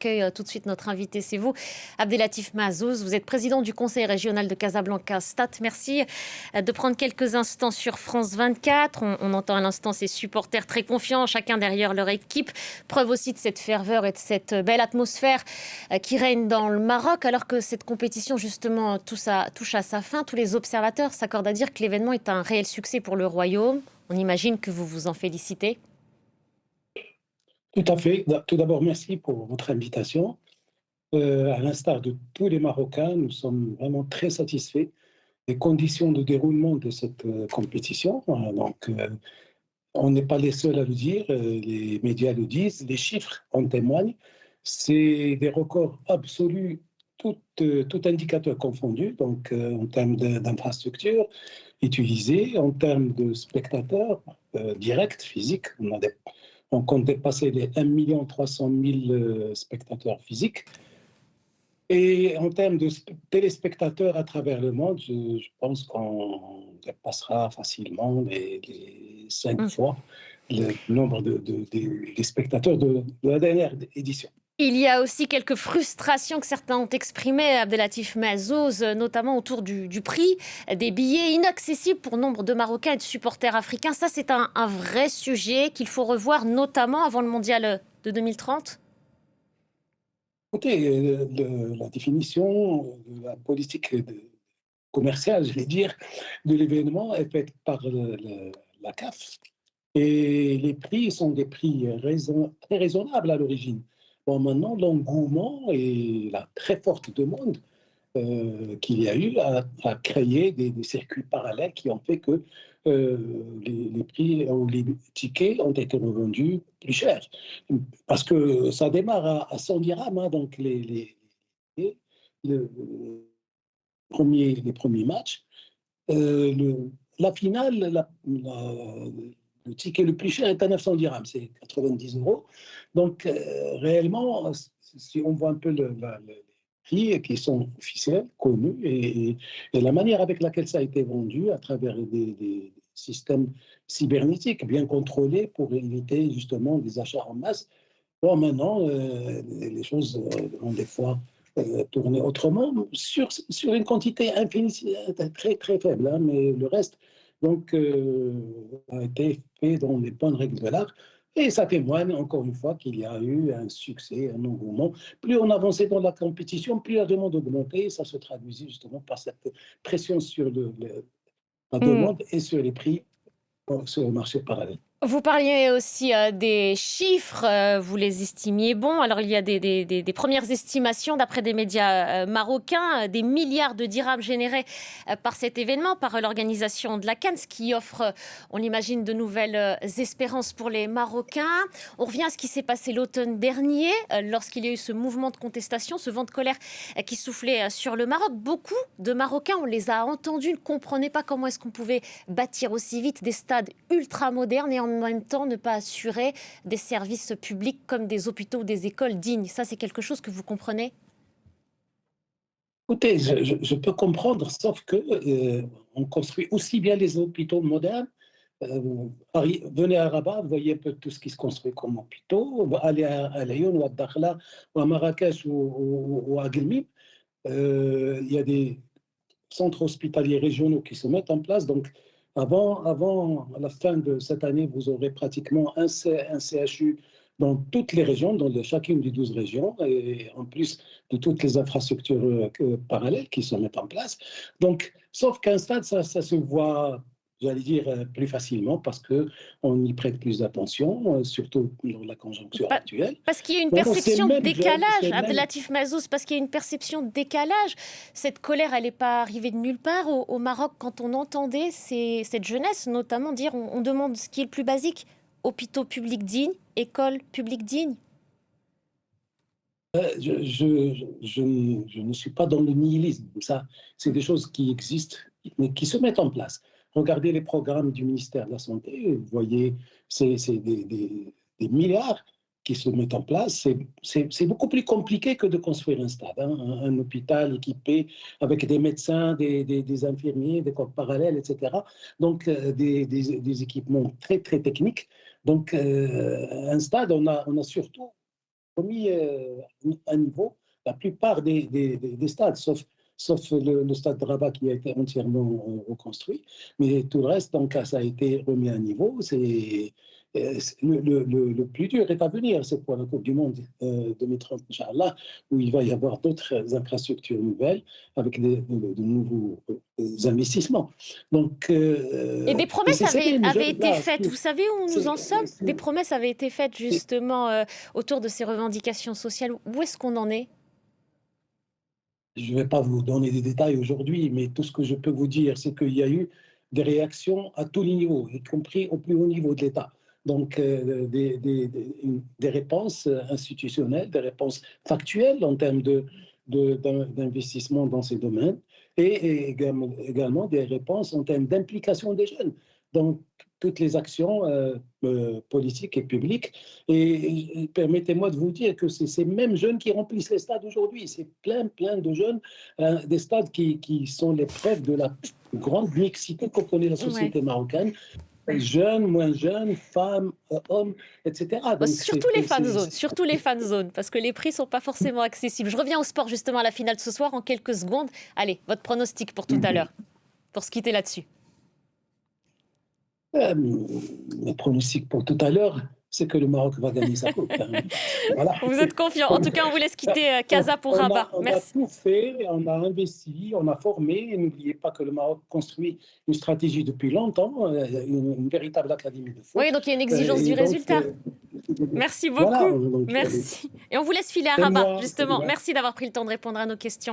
Tout de suite notre invité, c'est vous, Abdellatif Mazouz. Vous êtes président du conseil régional de Casablanca-Stade. Merci de prendre quelques instants sur France 24. On entend à l'instant ces supporters très confiants, chacun derrière leur équipe. Preuve aussi de cette ferveur et de cette belle atmosphère qui règne dans le Maroc, alors que cette compétition justement touche à sa fin. Tous les observateurs s'accordent à dire que l'événement est un réel succès pour le royaume. On imagine que vous vous en félicitez. Tout à fait. Tout d'abord, merci pour votre invitation. À l'instar de tous les Marocains, nous sommes vraiment très satisfaits des conditions de déroulement de cette compétition. On n'est pas les seuls à le dire, les médias le disent, les chiffres en témoignent. C'est des records absolus, tout indicateur confondu, en termes d'infrastructures utilisées, en termes de spectateurs directs, physiques. On compte dépasser les 1 300 000 spectateurs physiques. Et en termes de téléspectateurs à travers le monde, je pense qu'on dépassera facilement les 5 fois le nombre des spectateurs de la dernière édition. Il y a aussi quelques frustrations que certains ont exprimées, Abdellatif Mazouz, notamment autour du prix des billets inaccessibles pour nombre de Marocains et de supporters africains. Ça, c'est un vrai sujet qu'il faut revoir, notamment avant le mondial de 2030. Écoutez, la définition de la politique commerciale, je vais dire, de l'événement est faite par la CAF. Et les prix sont des prix très raisonnables à l'origine. Bon, maintenant, l'engouement et la très forte demande qu'il y a eu à créer des circuits parallèles qui ont fait que les prix ou les tickets ont été revendus plus cher. Parce que ça démarre à 100 dirhams, hein, donc le les premiers matchs. La finale, le ticket le plus cher est à 900 dirhams, c'est 90 euros. Donc, réellement, si on voit un peu les prix qui sont officiels, connus, et la manière avec laquelle ça a été vendu à travers des systèmes cybernétiques bien contrôlés pour éviter justement des achats en masse. Bon, maintenant, les choses ont des fois tourné autrement, sur une quantité infinie, très, très faible, hein, mais le reste a été fait dans les bonnes règles de l'art. Et ça témoigne encore une fois qu'il y a eu un succès, un engouement. Plus on avançait dans la compétition, plus la demande augmentait. Et ça se traduisait justement par cette pression sur la demande et sur les prix sur le marché parallèle. Vous parliez aussi des chiffres, vous les estimiez bons. Alors, il y a des premières estimations, d'après des médias marocains, des milliards de dirhams générés par cet événement, par l'organisation de la CAN, ce qui offre, on l'imagine, de nouvelles espérances pour les Marocains. On revient à ce qui s'est passé l'automne dernier, lorsqu'il y a eu ce mouvement de contestation, ce vent de colère qui soufflait sur le Maroc. Beaucoup de Marocains, on les a entendus, ne comprenaient pas comment est-ce qu'on pouvait bâtir aussi vite des stades ultra modernes et en même temps ne pas assurer des services publics comme des hôpitaux ou des écoles dignes. Ça, c'est quelque chose que vous comprenez? Écoutez, je peux comprendre, sauf que on construit aussi bien les hôpitaux modernes. Venez à Rabat, vous voyez un peu tout ce qui se construit comme hôpitaux. Allez à Lyon ou à Dakhla ou à Marrakech ou à Guelmim. Il y a des centres hospitaliers régionaux qui se mettent en place. Donc, avant la fin de cette année, vous aurez pratiquement un CHU dans toutes les régions, chacune des 12 régions, et en plus de toutes les infrastructures parallèles qui se mettent en place. Donc, sauf qu'un stade, ça se voit, j'allais dire, plus facilement parce qu'on y prête plus d'attention, surtout dans la conjoncture actuelle. Parce qu'il y a une Donc, perception de décalage, Abdellatif Mazouz, parce qu'il y a une perception de décalage. Cette colère, elle n'est pas arrivée de nulle part. Au Maroc, quand on entendait cette jeunesse notamment dire on demande ce qui est le plus basique, hôpitaux publics dignes, écoles publiques dignes. Je ne suis pas dans le nihilisme. Ça, c'est des choses qui existent, mais qui se mettent en place. Regardez les programmes du ministère de la Santé, vous voyez, c'est des milliards qui se mettent en place. C'est beaucoup plus compliqué que de construire un stade, hein, un hôpital équipé avec des médecins, des infirmiers, des corps parallèles, etc. Donc, des équipements très, très techniques. Donc, un stade, on a surtout remis à niveau la plupart des stades, sauf le stade de Rabat qui a été entièrement reconstruit. Mais tout le reste, donc, ça a été remis à niveau. Le plus dur est à venir, c'est pour la Coupe du Monde 2030, Inch'Allah, où il va y avoir d'autres infrastructures nouvelles avec de nouveaux investissements. Donc, Et des promesses avaient été faites. Vous savez où nous en sommes? Des promesses avaient été faites justement autour de ces revendications sociales. Où est-ce qu'on en est? Je ne vais pas vous donner des détails aujourd'hui, mais tout ce que je peux vous dire, c'est qu'il y a eu des réactions à tous les niveaux, y compris au plus haut niveau de l'État. Donc, des réponses institutionnelles, des réponses factuelles en termes d'investissement dans ces domaines, et également des réponses en termes d'implication des jeunes. Donc, toutes les actions politiques et publiques. Et permettez-moi de vous dire que c'est ces mêmes jeunes qui remplissent les stades aujourd'hui. C'est plein de jeunes, des stades qui sont les preuves de la grande mixité que connaît la société marocaine. Jeunes, moins jeunes, femmes, hommes, etc. Donc, surtout les fan zones, parce que les prix ne sont pas forcément accessibles. Je reviens au sport justement à la finale de ce soir en quelques secondes. Allez, votre pronostic pour tout à l'heure, pour se quitter là-dessus. Le pronostic pour tout à l'heure, c'est que le Maroc va gagner sa coupe. Voilà. Vous êtes confiant. En tout cas, on vous laisse quitter Casa pour Rabat. Merci. On a tout fait, on a investi, on a formé. Et n'oubliez pas que le Maroc construit une stratégie depuis longtemps, une véritable académie de foot. Oui, donc il y a une exigence du résultat. Merci beaucoup. Voilà, donc, merci. Et on vous laisse filer à Rabat, justement. Merci d'avoir pris le temps de répondre à nos questions.